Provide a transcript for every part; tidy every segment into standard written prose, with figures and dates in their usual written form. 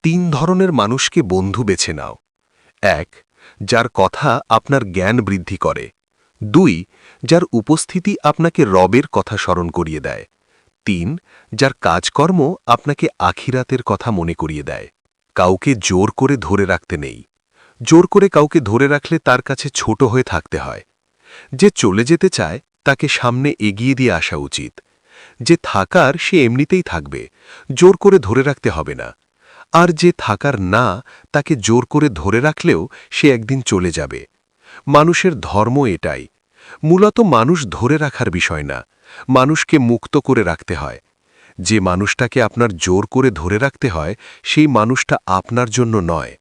তিন ধরনের মানুষকে বন্ধু বেছে নাও। ১. যার কথা আপনার জ্ঞান বৃদ্ধি করে। ২. যার উপস্থিতি আপনাকে রবের কথা স্মরণ করিয়ে দেয়। ৩. যার কাজকর্ম আপনাকে আখিরাতের কথা মনে করিয়ে দেয়। কাউকে জোর করে ধরে রাখতে নেই। জোর করে কাউকে ধরে রাখলে তার কাছে ছোট হয়ে থাকতে হয়। যে চলে যেতে চায় তাকে সামনে এগিয়ে দিয়ে আসা উচিত। যে থাকার সে এমনিতেই থাকবে, জোর করে ধরে রাখতে হবে না। আর যে থাকার না, তাকে জোর করে ধরে রাখলেও সে একদিন চলে যাবে। মানুষের ধর্ম এটাই। মূলত মানুষ ধরে রাখার বিষয় না, মানুষকে মুক্ত করে রাখতে হয়। যে মানুষটাকে আপনার জোর করে ধরে রাখতে হয়, সেই মানুষটা আপনার জন্য নয়।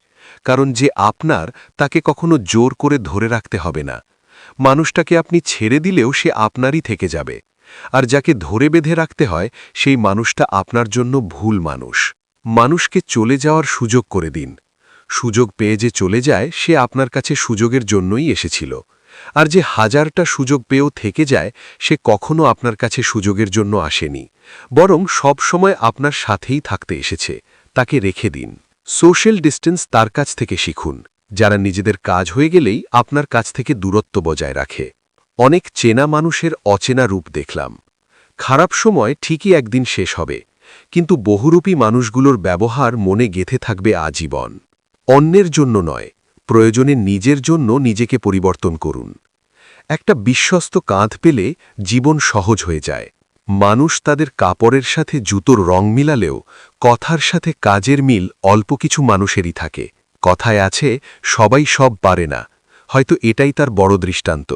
কারণ যে আপনার, তাকে কখনো জোর করে ধরে রাখতে হবে না। মানুষটাকে আপনি ছেড়ে দিলেও সে আপনারই থেকে যাবে। আর যাকে ধরে বেঁধে রাখতে হয়, সেই মানুষটা আপনার জন্য ভুল মানুষ। মানুষকে চলে যাওয়ার সুযোগ করে দিন। সুযোগ পেয়ে যে চলে যায়, সে আপনার কাছে সুযোগের জন্যই এসেছিল। আর যে হাজারটা সুযোগ পেয়েও থেকে যায়, সে কখনো আপনার কাছে সুযোগের জন্য আসেনি, বরং সব সময় আপনার সাথেই থাকতে এসেছে। তাকে রেখে দিন। সোশ্যাল ডিস্টেন্স তার কাছ থেকে শিখুন, যারা নিজেদের কাজ হয়ে গেলেই আপনার কাছ থেকে দূরত্ব বজায় রাখে। অনেক চেনা মানুষের অচেনা রূপ দেখলাম। খারাপ সময় ঠিকই একদিন শেষ হবে, কিন্তু বহুরূপী মানুষগুলোর ব্যবহার মনে গেঁথে থাকবে আজীবন। অন্যের জন্য নয়, প্রয়োজনে নিজের জন্য নিজেকে পরিবর্তন করুন। একটা বিশ্বস্ত কাঁধ পেলে জীবন সহজ হয়ে যায়। মানুষ তাদের কাপড়ের সাথে জুতোর রং মিলালেও কথার সাথে কাজের মিল অল্প কিছু মানুষেরই থাকে। কথায় আছে, সবাই সব পারে না। হয়তো এটাই তার বড় দৃষ্টান্ত।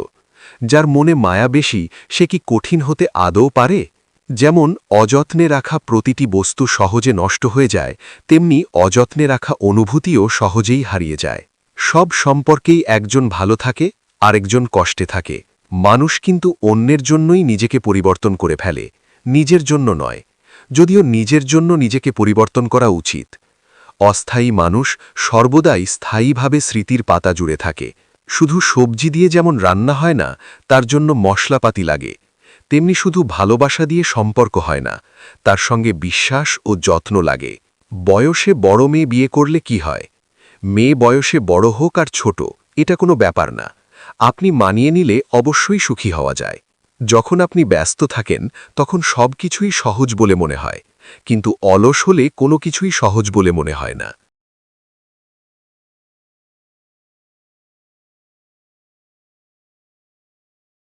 যার মনে মায়া বেশি, সে কি কঠিন হতে আদৌ পারে? যেমন অযত্নে রাখা প্রতিটি বস্তু সহজে নষ্ট হয়ে যায়, তেমনি অযত্নে রাখা অনুভূতিও সহজেই হারিয়ে যায়। সব সম্পর্কেই একজন ভালো থাকে, আরেকজন কষ্টে থাকে। মানুষ কিন্তু অন্যের জন্যই নিজেকে পরিবর্তন করে ফেলে, নিজের জন্য নয়। যদিও নিজের জন্য নিজেকে পরিবর্তন করা উচিত। অস্থায়ী মানুষ সর্বদাই স্থায়ীভাবে স্মৃতির পাতা জুড়ে থাকে। শুধু সবজি দিয়ে যেমন রান্না হয় না, তার জন্য মশলাপাতি লাগে, তেমনি শুধু ভালোবাসা দিয়ে সম্পর্ক হয় না, তার সঙ্গে বিশ্বাস ও যত্ন লাগে। বয়সে বড় মেয়ে বিয়ে করলে কি হয়? মেয়ে বয়সে বড় হোক আর ছোট, এটা কোনো ব্যাপার না। আপনি মানিয়ে নিলে অবশ্যই সুখী হওয়া যায়। যখন আপনি ব্যস্ত থাকেন, তখন সব কিছুই সহজ বলে মনে হয়, কিন্তু অলস হলে কোনো কিছুই সহজ বলে মনে হয় না।